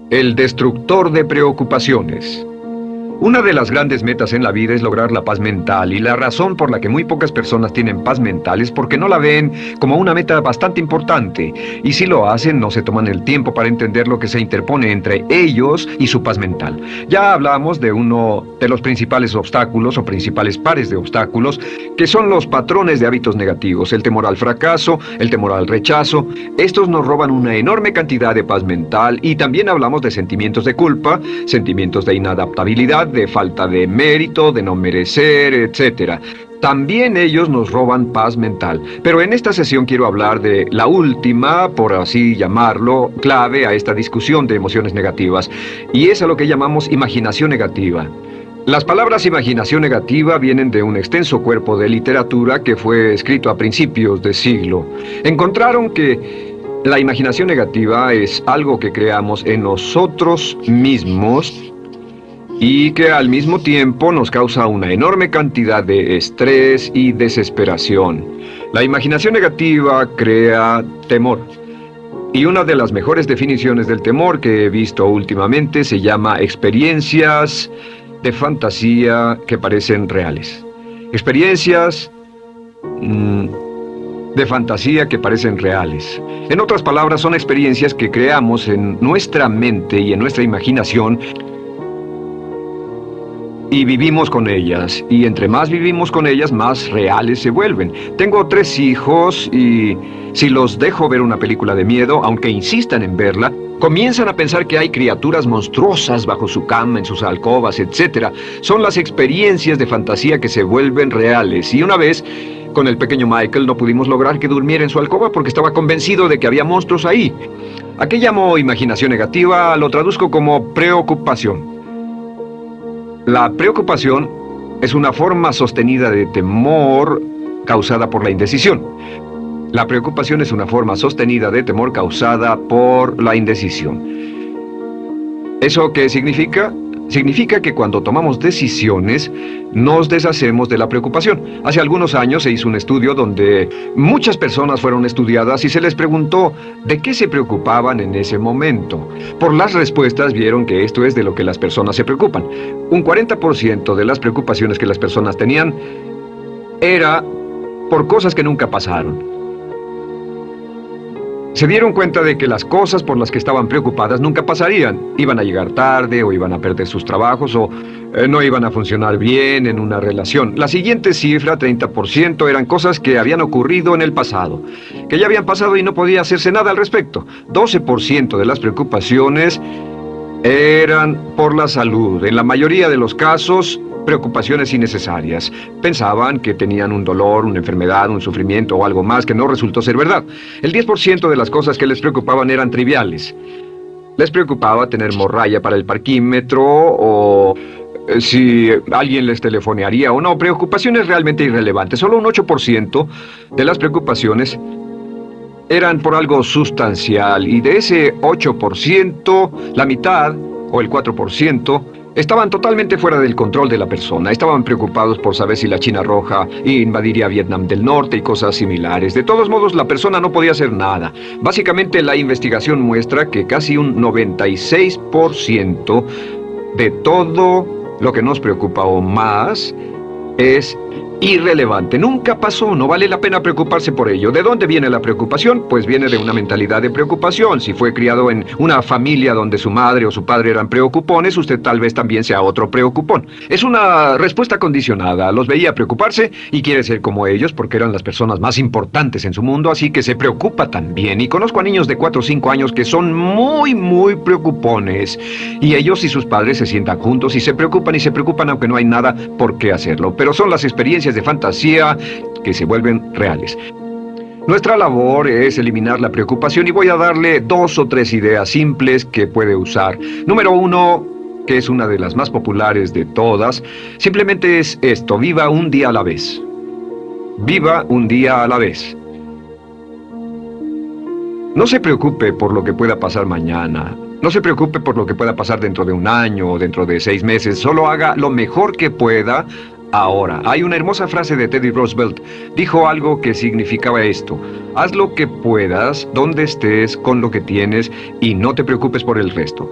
El destructor de preocupaciones. Una de las grandes metas en la vida es lograr la paz mental, y la razón por la que muy pocas personas tienen paz mental es porque no la ven como una meta bastante importante, y si lo hacen no se toman el tiempo para entender lo que se interpone entre ellos y su paz mental. Ya hablamos de uno de los principales obstáculos o principales pares de obstáculos, que son los patrones de hábitos negativos, el temor al fracaso, el temor al rechazo. Estos nos roban una enorme cantidad de paz mental, y también hablamos de sentimientos de culpa, sentimientos de inadaptabilidad, de falta de mérito, de no merecer, etc. También ellos nos roban paz mental. Pero en esta sesión quiero hablar de la última, por así llamarlo, clave a esta discusión de emociones negativas, y es a lo que llamamos imaginación negativa. Las palabras imaginación negativa vienen de un extenso cuerpo de literatura que fue escrito a principios de siglo. Encontraron que la imaginación negativa es algo que creamos en nosotros mismos y que al mismo tiempo nos causa una enorme cantidad de estrés y desesperación. La imaginación negativa crea temor. Y una de las mejores definiciones del temor que he visto últimamente se llama experiencias de fantasía que parecen reales. Experiencias de fantasía que parecen reales. En otras palabras, son experiencias que creamos en nuestra mente y en nuestra imaginación, y vivimos con ellas, y entre más vivimos con ellas, más reales se vuelven. Tengo 3 hijos, y si los dejo ver una película de miedo, aunque insistan en verla, comienzan a pensar que hay criaturas monstruosas bajo su cama, en sus alcobas, etc. Son las experiencias de fantasía que se vuelven reales. Y una vez, con el pequeño Michael, no pudimos lograr que durmiera en su alcoba porque estaba convencido de que había monstruos ahí. ¿A qué llamo imaginación negativa? Lo traduzco como preocupación. La preocupación es una forma sostenida de temor causada por la indecisión. La preocupación es una forma sostenida de temor causada por la indecisión. ¿Eso qué significa? Significa que cuando tomamos decisiones, nos deshacemos de la preocupación. Hace algunos años se hizo un estudio donde muchas personas fueron estudiadas y se les preguntó de qué se preocupaban en ese momento. Por las respuestas vieron que esto es de lo que las personas se preocupan. Un 40% de las preocupaciones que las personas tenían era por cosas que nunca pasaron. Se dieron cuenta de que las cosas por las que estaban preocupadas nunca pasarían. Iban a llegar tarde, o iban a perder sus trabajos, o no iban a funcionar bien en una relación. La siguiente cifra, 30%, eran cosas que habían ocurrido en el pasado, que ya habían pasado y no podía hacerse nada al respecto. 12% de las preocupaciones eran por la salud. En la mayoría de los casos, preocupaciones innecesarias. Pensaban que tenían un dolor, una enfermedad, un sufrimiento o algo más que no resultó ser verdad. El 10% de las cosas que les preocupaban eran triviales. Les preocupaba tener morralla para el parquímetro, o si alguien les telefonearía o no. Preocupaciones realmente irrelevantes. Solo un 8% de las preocupaciones eran por algo sustancial, y de ese 8%, la mitad, o el 4%, estaban totalmente fuera del control de la persona. Estaban preocupados por saber si la China Roja invadiría Vietnam del Norte y cosas similares. De todos modos, la persona no podía hacer nada. Básicamente, la investigación muestra que casi un 96% de todo lo que nos preocupa o más es irrelevante. Nunca pasó, no vale la pena preocuparse por ello. ¿De dónde viene la preocupación? Pues viene de una mentalidad de preocupación. Si fue criado en una familia donde su madre o su padre eran preocupones, usted tal vez también sea otro preocupón. Es una respuesta condicionada. Los veía preocuparse y quiere ser como ellos porque eran las personas más importantes en su mundo, así que se preocupa también. Y conozco a niños de 4 o 5 años que son muy preocupones. Y ellos y sus padres se sientan juntos y se preocupan aunque no hay nada por qué hacerlo. Pero son las experiencias de fantasía que se vuelven reales. Nuestra labor es eliminar la preocupación, y voy a darle 2 o 3 ideas simples que puede usar. Número 1, que es una de las más populares de todas, simplemente es esto: viva un día a la vez. Viva un día a la vez. No se preocupe por lo que pueda pasar mañana. No se preocupe por lo que pueda pasar dentro de un año o dentro de 6 meses. Solo haga lo mejor que pueda ahora. Hay una hermosa frase de Teddy Roosevelt. Dijo algo que significaba esto: haz lo que puedas, donde estés, con lo que tienes, y no te preocupes por el resto.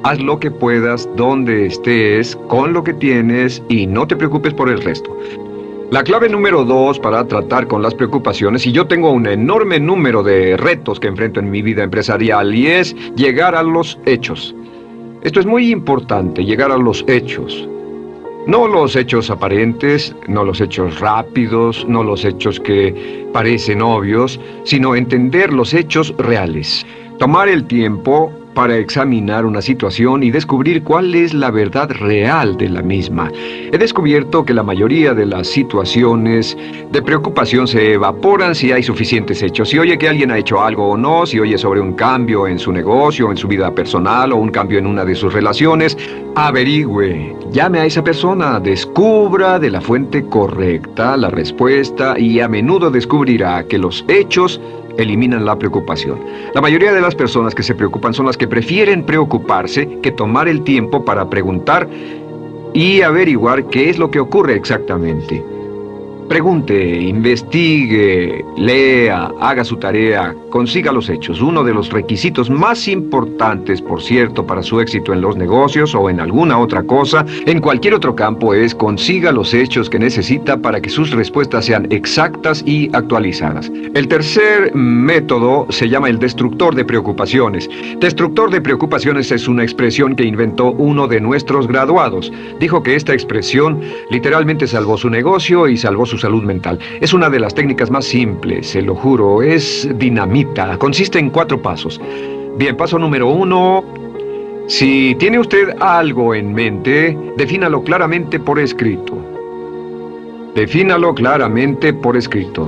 Haz lo que puedas, donde estés, con lo que tienes, y no te preocupes por el resto. La clave número 2 para tratar con las preocupaciones, y yo tengo un enorme número de retos que enfrento en mi vida empresarial, y es llegar a los hechos. Esto es muy importante, llegar a los hechos. No los hechos aparentes, no los hechos rápidos, no los hechos que parecen obvios, sino entender los hechos reales. Tomar el tiempo para examinar una situación y descubrir cuál es la verdad real de la misma. He descubierto que la mayoría de las situaciones de preocupación se evaporan si hay suficientes hechos. Si oye que alguien ha hecho algo o no, si oye sobre un cambio en su negocio, en su vida personal o un cambio en una de sus relaciones, averigüe, llame a esa persona, descubra de la fuente correcta la respuesta y a menudo descubrirá que los hechos eliminan la preocupación. La mayoría de las personas que se preocupan son las que prefieren preocuparse que tomar el tiempo para preguntar y averiguar qué es lo que ocurre exactamente. Pregunte, investigue, lea, haga su tarea, consiga los hechos. Uno de los requisitos más importantes, por cierto, para su éxito en los negocios o en alguna otra cosa, en cualquier otro campo, es consiga los hechos que necesita para que sus respuestas sean exactas y actualizadas. El tercer método se llama el destructor de preocupaciones. Destructor de preocupaciones es una expresión que inventó uno de nuestros graduados. Dijo que esta expresión literalmente salvó su negocio y salvó su salud mental. Es una de las técnicas más simples, se lo juro, es dinamita. Consiste en 4 pasos. Bien, paso número 1. Si tiene usted algo en mente, defínalo claramente por escrito. Defínalo claramente por escrito.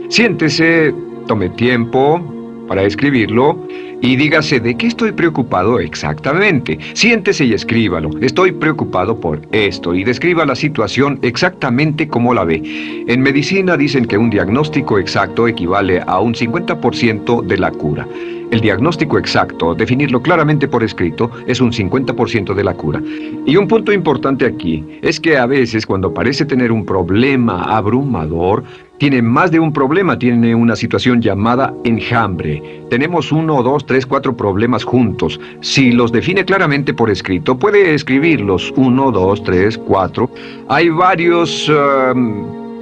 Siéntese, tome tiempo para escribirlo y dígase de qué estoy preocupado exactamente. Siéntese y escríbalo. Estoy preocupado por esto y describa la situación exactamente como la ve. En medicina dicen que un diagnóstico exacto equivale a un 50% de la cura. El diagnóstico exacto, definirlo claramente por escrito, es un 50% de la cura. Y un punto importante aquí es que a veces cuando parece tener un problema abrumador, tiene más de un problema, tiene una situación llamada enjambre. Tenemos 1, 2, 3, 4 problemas juntos. Si los define claramente por escrito, puede escribirlos 1, 2, 3, 4. Hay varios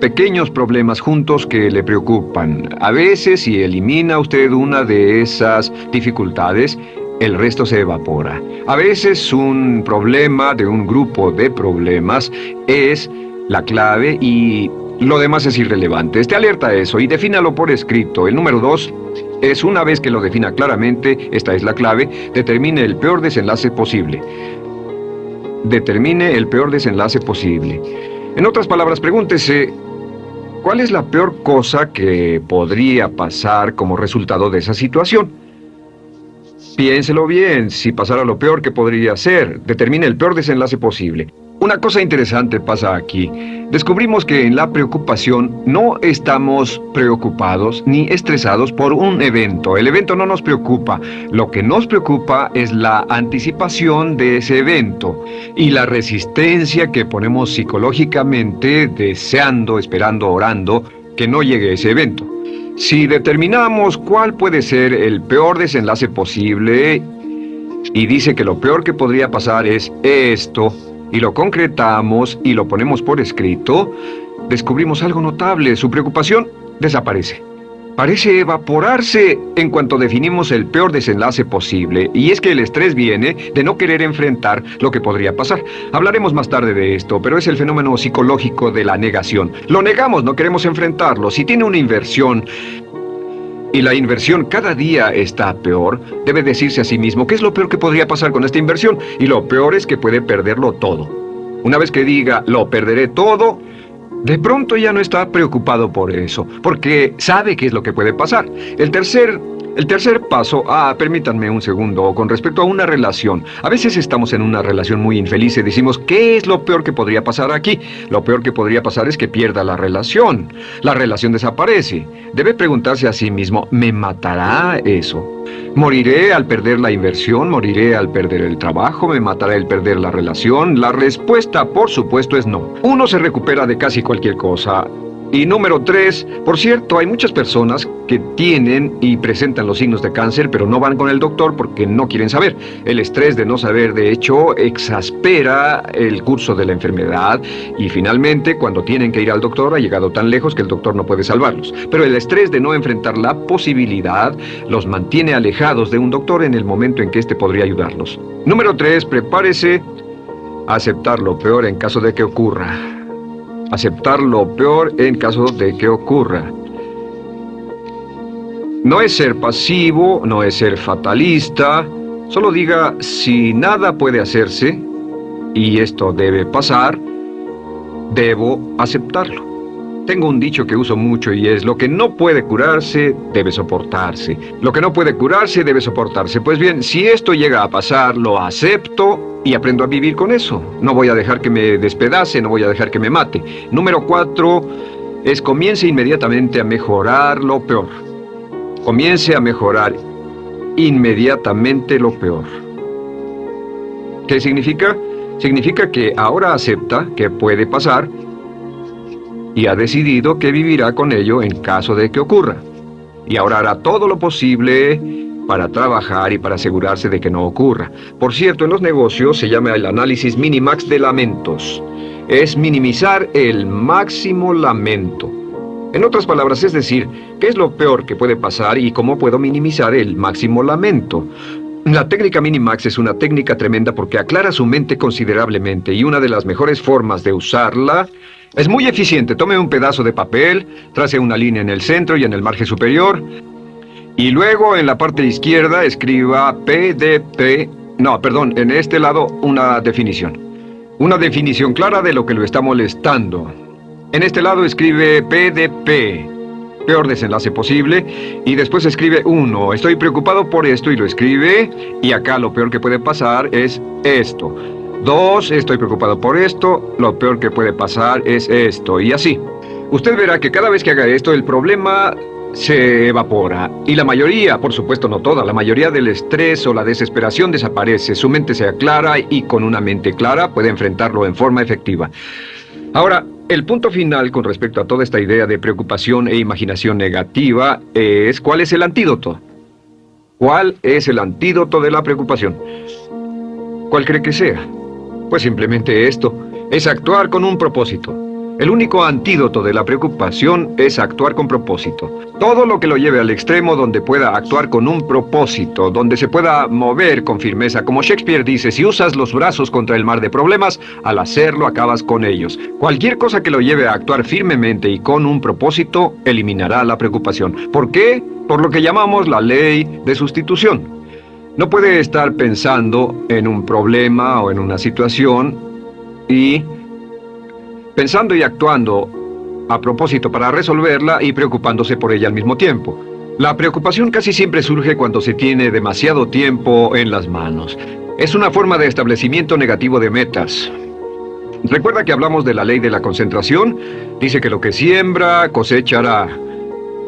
pequeños problemas juntos que le preocupan. A veces, si elimina usted una de esas dificultades, el resto se evapora. A veces un problema de un grupo de problemas es la clave y lo demás es irrelevante. Esté alerta a eso y defínalo por escrito. El número 2 es, una vez que lo defina claramente, esta es la clave, determine el peor desenlace posible. Determine el peor desenlace posible. En otras palabras, pregúntese, ¿cuál es la peor cosa que podría pasar como resultado de esa situación? Piénselo bien, si pasara lo peor que podría ser, determine el peor desenlace posible. Una cosa interesante pasa aquí. Descubrimos que en la preocupación no estamos preocupados ni estresados por un evento. El evento no nos preocupa. Lo que nos preocupa es la anticipación de ese evento y la resistencia que ponemos psicológicamente deseando, esperando, orando que no llegue ese evento. Si determinamos cuál puede ser el peor desenlace posible y dice que lo peor que podría pasar es esto, y lo concretamos y lo ponemos por escrito, descubrimos algo notable. Su preocupación desaparece. Parece evaporarse en cuanto definimos el peor desenlace posible, y es que el estrés viene de no querer enfrentar lo que podría pasar. Hablaremos más tarde de esto, pero es el fenómeno psicológico de la negación. Lo negamos, no queremos enfrentarlo. Si tiene una inversión y la inversión cada día está peor, debe decirse a sí mismo qué es lo peor que podría pasar con esta inversión, y lo peor es que puede perderlo todo. Una vez que diga, lo perderé todo, de pronto ya no está preocupado por eso, porque sabe qué es lo que puede pasar. El tercer El tercer paso, permítanme un segundo, con respecto a una relación. A veces estamos en una relación muy infeliz y decimos, ¿qué es lo peor que podría pasar aquí? Lo peor que podría pasar es que pierda la relación. La relación desaparece. Debe preguntarse a sí mismo, ¿me matará eso? ¿Moriré al perder la inversión? ¿Moriré al perder el trabajo? ¿Me matará el perder la relación? La respuesta, por supuesto, es no. Uno se recupera de casi cualquier cosa. Y número 3, por cierto, hay muchas personas que tienen y presentan los signos de cáncer, pero no van con el doctor porque no quieren saber. El estrés de no saber, de hecho, exaspera el curso de la enfermedad y finalmente, cuando tienen que ir al doctor, ha llegado tan lejos que el doctor no puede salvarlos. Pero el estrés de no enfrentar la posibilidad los mantiene alejados de un doctor en el momento en que éste podría ayudarlos. Número 3, prepárese a aceptar lo peor en caso de que ocurra. Aceptar lo peor en caso de que ocurra. No es ser pasivo, no es ser fatalista. Solo diga, si nada puede hacerse, y esto debe pasar, debo aceptarlo. Tengo un dicho que uso mucho y es, lo que no puede curarse, debe soportarse. Lo que no puede curarse, debe soportarse. Pues bien, si esto llega a pasar, lo acepto y aprendo a vivir con eso. No voy a dejar que me despedace, no voy a dejar que me mate. Número 4 es comience inmediatamente a mejorar lo peor. Comience a mejorar inmediatamente lo peor. ¿Qué significa? Significa que ahora acepta que puede pasar y ha decidido que vivirá con ello en caso de que ocurra. Y ahora hará todo lo posible para trabajar y para asegurarse de que no ocurra. Por cierto, en los negocios se llama el análisis minimax de lamentos. Es minimizar el máximo lamento. En otras palabras, es decir, ¿qué es lo peor que puede pasar y cómo puedo minimizar el máximo lamento? La técnica Minimax es una técnica tremenda porque aclara su mente considerablemente y una de las mejores formas de usarla es muy eficiente. Tome un pedazo de papel, trace una línea en el centro y en el margen superior y luego en la parte izquierda escriba en este lado una definición. Una definición clara de lo que lo está molestando. En este lado escribe PDP, peor desenlace posible, y después escribe 1, estoy preocupado por esto, y lo escribe, y acá lo peor que puede pasar es esto. 2, estoy preocupado por esto, lo peor que puede pasar es esto, y así. Usted verá que cada vez que haga esto, el problema se evapora, y la mayoría, por supuesto no toda, la mayoría del estrés o la desesperación desaparece, su mente se aclara, y con una mente clara puede enfrentarlo en forma efectiva. Ahora, el punto final con respecto a toda esta idea de preocupación e imaginación negativa es ¿cuál es el antídoto? ¿Cuál es el antídoto de la preocupación? ¿Cuál cree que sea? Pues simplemente esto, es actuar con un propósito. El único antídoto de la preocupación es actuar con propósito. Todo lo que lo lleve al extremo donde pueda actuar con un propósito, donde se pueda mover con firmeza. Como Shakespeare dice, si usas los brazos contra el mar de problemas, al hacerlo acabas con ellos. Cualquier cosa que lo lleve a actuar firmemente y con un propósito, eliminará la preocupación. ¿Por qué? Por lo que llamamos la ley de sustitución. No puede estar pensando en un problema o en una situación y pensando y actuando a propósito para resolverla y preocupándose por ella al mismo tiempo. La preocupación casi siempre surge cuando se tiene demasiado tiempo en las manos. Es una forma de establecimiento negativo de metas. ¿Recuerda que hablamos de la ley de la concentración? Dice que lo que siembra, cosechará.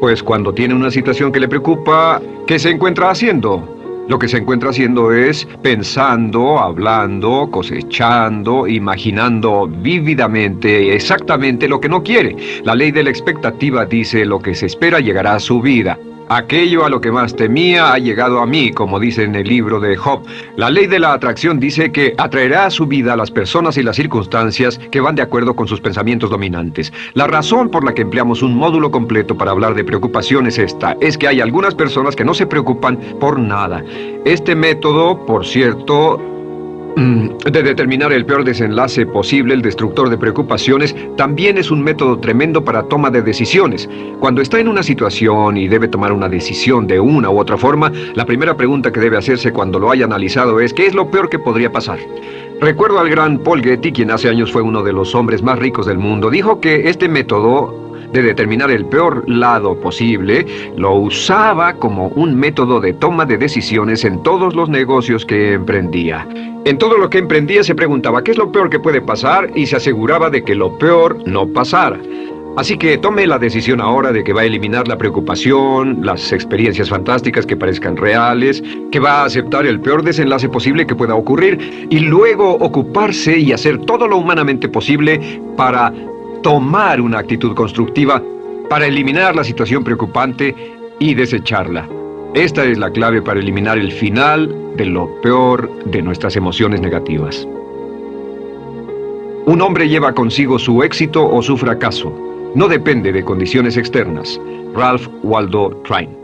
Pues cuando tiene una situación que le preocupa, ¿qué se encuentra haciendo? Lo que se encuentra haciendo es pensando, hablando, cosechando, imaginando vívidamente exactamente lo que no quiere. La ley de la expectativa dice lo que se espera llegará a su vida. Aquello a lo que más temía ha llegado a mí, como dice en el libro de Job. La ley de la atracción dice que atraerá a su vida a las personas y las circunstancias que van de acuerdo con sus pensamientos dominantes. La razón por la que empleamos un módulo completo para hablar de preocupación es esta, es que hay algunas personas que no se preocupan por nada. Este método, por cierto, de determinar el peor desenlace posible, el destructor de preocupaciones, también es un método tremendo para toma de decisiones. Cuando está en una situación y debe tomar una decisión de una u otra forma, la primera pregunta que debe hacerse cuando lo haya analizado es ¿qué es lo peor que podría pasar? Recuerdo al gran Paul Getty, quien hace años fue uno de los hombres más ricos del mundo, dijo que este método de determinar el peor lado posible, lo usaba como un método de toma de decisiones en todos los negocios que emprendía. En todo lo que emprendía se preguntaba qué es lo peor que puede pasar y se aseguraba de que lo peor no pasara. Así que tome la decisión ahora de que va a eliminar la preocupación, las experiencias fantásticas que parezcan reales, que va a aceptar el peor desenlace posible que pueda ocurrir y luego ocuparse y hacer todo lo humanamente posible para tomar una actitud constructiva, para eliminar la situación preocupante y desecharla. Esta es la clave para eliminar el final de lo peor de nuestras emociones negativas. Un hombre lleva consigo su éxito o su fracaso. No depende de condiciones externas. Ralph Waldo Trine.